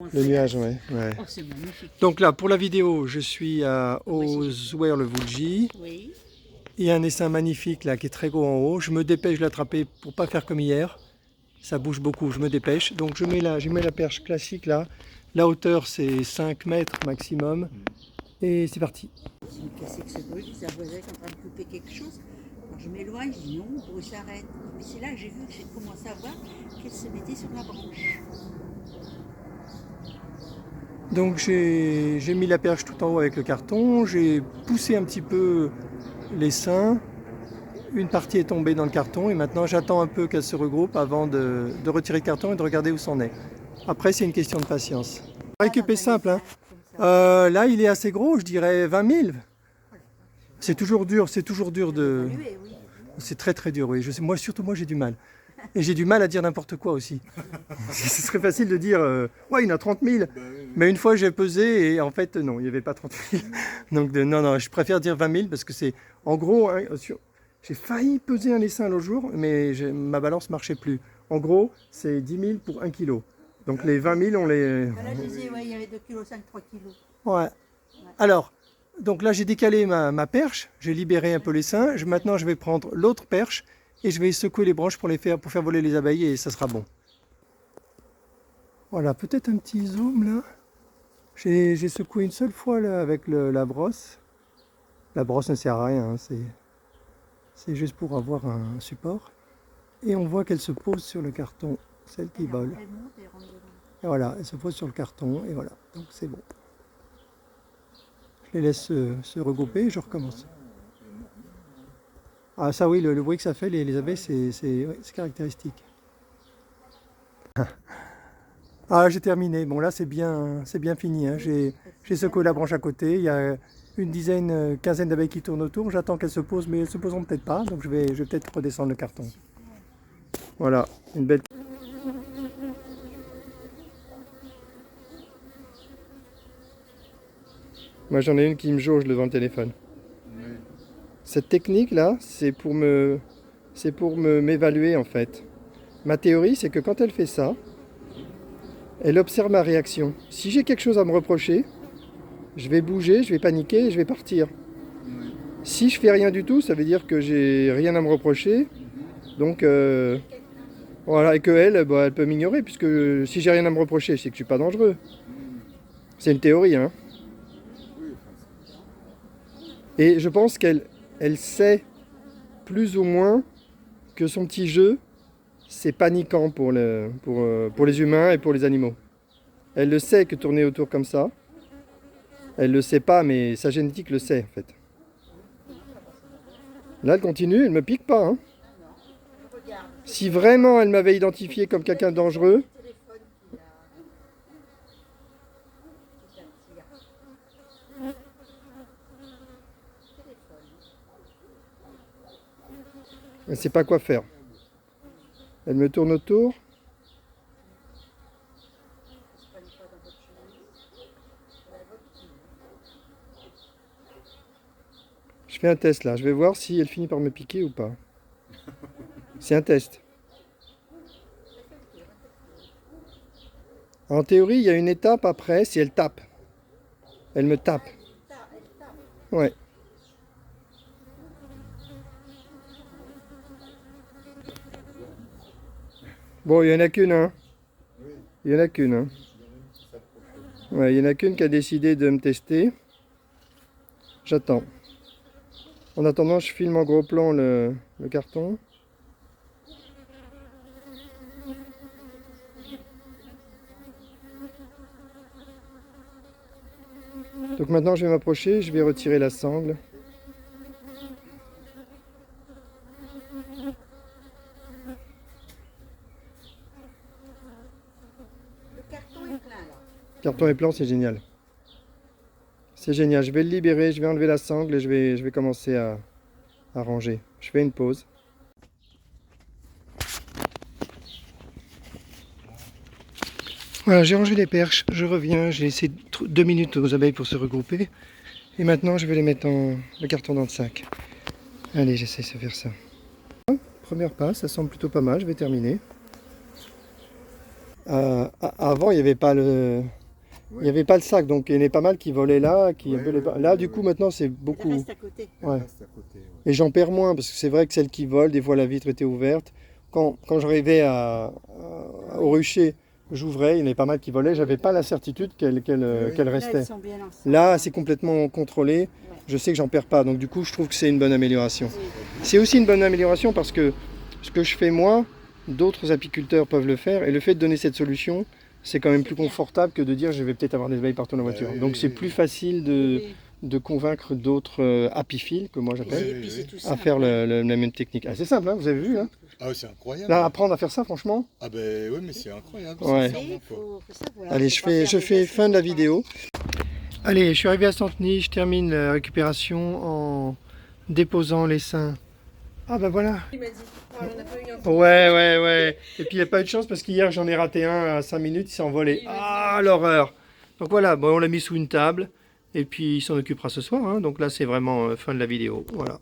Le nuage, ouais. Oh, c'est magnifique. Donc là, pour la vidéo, je suis à Ozuer-le-Voulgie. Oui. Il y a un essaim magnifique là qui est très gros en haut. Je me dépêche de l'attraper pour pas faire comme hier. Ça bouge beaucoup, je me dépêche. Donc je mets la perche classique là. La hauteur c'est 5 mètres maximum. Et c'est parti. Qu'est-ce que c'est ce bruit? C'est un voisin qui est en train de couper quelque chose. Alors je m'éloigne, je dis non, le bruit s'arrête. Mais c'est là que j'ai vu que j'ai commencé à voir qu'elle se mettait sur la branche. Donc j'ai mis la perche tout en haut avec le carton. J'ai poussé un petit peu l'essaim. Une partie est tombée dans le carton et maintenant j'attends un peu qu'elle se regroupe avant de retirer le carton et de regarder où c'en est. Après c'est une question de patience. Récup est simple. Hein. Là il est assez gros, je dirais 20 000. C'est toujours dur de... C'est très très dur, oui. Surtout moi j'ai du mal. Et j'ai du mal à dire n'importe quoi aussi. Ce serait facile de dire, ouais il y en a 30 000. Mais une fois j'ai pesé et en fait non, il n'y avait pas 30 000. Donc non, je préfère dire 20 000 parce que c'est en gros... Hein, j'ai failli peser un essaim l'autre jour, mais ma balance ne marchait plus. En gros, c'est 10 000 pour 1 kg. Donc les 20 000, on les... Là, je disais, ouais, il y avait 2,5 kg, 3 kg. Ouais. Alors, donc là, j'ai décalé ma perche, j'ai libéré un peu l'essaim. Maintenant, je vais prendre l'autre perche et je vais secouer les branches pour faire voler les abeilles et ça sera bon. Voilà, peut-être un petit zoom là. J'ai secoué une seule fois là, avec la brosse. La brosse ne sert à rien, hein, c'est juste pour avoir un support. Et on voit qu'elle se pose sur le carton, celle qui vole. Elle monte et rentre dedans. Et voilà, elle se pose sur le carton et voilà, donc c'est bon. Je les laisse se regrouper et je recommence. Ah ça oui, le bruit que ça fait, les abeilles, c'est caractéristique. Ah j'ai terminé, bon là c'est bien fini. Hein. J'ai secoué la branche à côté, il y a une dizaine, quinzaine d'abeilles qui tournent autour. J'attends qu'elles se posent, mais elles se poseront peut-être pas, donc je vais peut-être redescendre le carton. Voilà, une belle... Moi j'en ai une qui me jauge devant le téléphone. Cette technique là, c'est pour m'évaluer en fait. Ma théorie c'est que quand elle fait ça, elle observe ma réaction. Si j'ai quelque chose à me reprocher, je vais bouger, je vais paniquer et je vais partir. Si je fais rien du tout, ça veut dire que j'ai rien à me reprocher. Donc voilà, et qu'elle, elle peut m'ignorer, puisque si j'ai rien à me reprocher, c'est que je suis pas dangereux. C'est une théorie, hein. Et je pense qu'elle sait plus ou moins que son petit jeu, c'est paniquant pour les humains et pour les animaux. Elle le sait que tourner autour comme ça. Elle le sait pas, mais sa génétique le sait en fait. Là, elle continue, elle me pique pas. Hein. Si vraiment elle m'avait identifié comme quelqu'un de dangereux, elle ne sait pas quoi faire. Elle me tourne autour. Je fais un test là, je vais voir si elle finit par me piquer ou pas. C'est un test. En théorie, il y a une étape après, si elle tape. Elle me tape. Ouais. Bon, il n'y en a qu'une, hein. Il n'y en a qu'une, hein. Ouais, il n'y en a qu'une qui a décidé de me tester. J'attends. En attendant, je filme en gros plan le carton. Donc maintenant, je vais m'approcher, je vais retirer la sangle. Le carton est plein là. Le carton est plein, c'est génial. C'est génial, je vais le libérer, je vais enlever la sangle et je vais commencer à ranger. Je fais une pause. Voilà, j'ai rangé les perches, je reviens, j'ai laissé 2 minutes aux abeilles pour se regrouper. Et maintenant, je vais les mettre le carton dans le sac. Allez, j'essaie de faire ça. Première passe, ça semble plutôt pas mal, je vais terminer. Avant, il n'y avait pas le... Il n'y avait pas le sac, donc il y en avait pas mal qui volaient là, qui Ouais, un peu les... ouais, Là, ouais, du ouais. coup, maintenant, c'est Elle beaucoup... reste à côté. Elle Ouais. reste à côté, ouais. Et j'en perds moins, parce que c'est vrai que celles qui volent, des fois, la vitre était ouverte. Quand j'arrivais au rucher, j'ouvrais, il y en avait pas mal qui volaient, j'avais pas la certitude qu'elles Oui. qu'elles Là, restaient. elles sont bien ensemble. Là, c'est complètement contrôlé, Ouais. je sais que j'en perds pas, donc du coup, je trouve que c'est une bonne amélioration. Oui. C'est aussi une bonne amélioration parce que ce que je fais moi, d'autres apiculteurs peuvent le faire, et le fait de donner cette solution, c'est quand même plus confortable que de dire je vais peut-être avoir des abeilles partout dans la voiture. oui, Donc oui, c'est oui. plus facile Oui. de convaincre d'autres apiphiles, que moi Et j'appelle, puis c'est tout à simple. faire la même technique. Ah, c'est simple, hein, vous avez vu, hein. Ah ouais, c'est incroyable. Là, apprendre à faire ça, franchement. Ah ben oui, mais c'est incroyable. Ouais. sincèrement, Mais quoi. faut savoir. Allez, Faut je pas fais, faire je des fais gestes fin de la qui sont pas- vidéo. Allez, je suis arrivé à Santeny, je termine la récupération en déposant les seins. Ah bah voilà. Il m'a dit, oh, on en a pas eu un. Ouais. Et puis il n'y a pas eu de chance parce qu'hier j'en ai raté un à 5 minutes, il s'est envolé. Ah l'horreur. Donc voilà, bon, on l'a mis sous une table et puis il s'en occupera ce soir, hein. Donc là c'est vraiment fin de la vidéo. Voilà.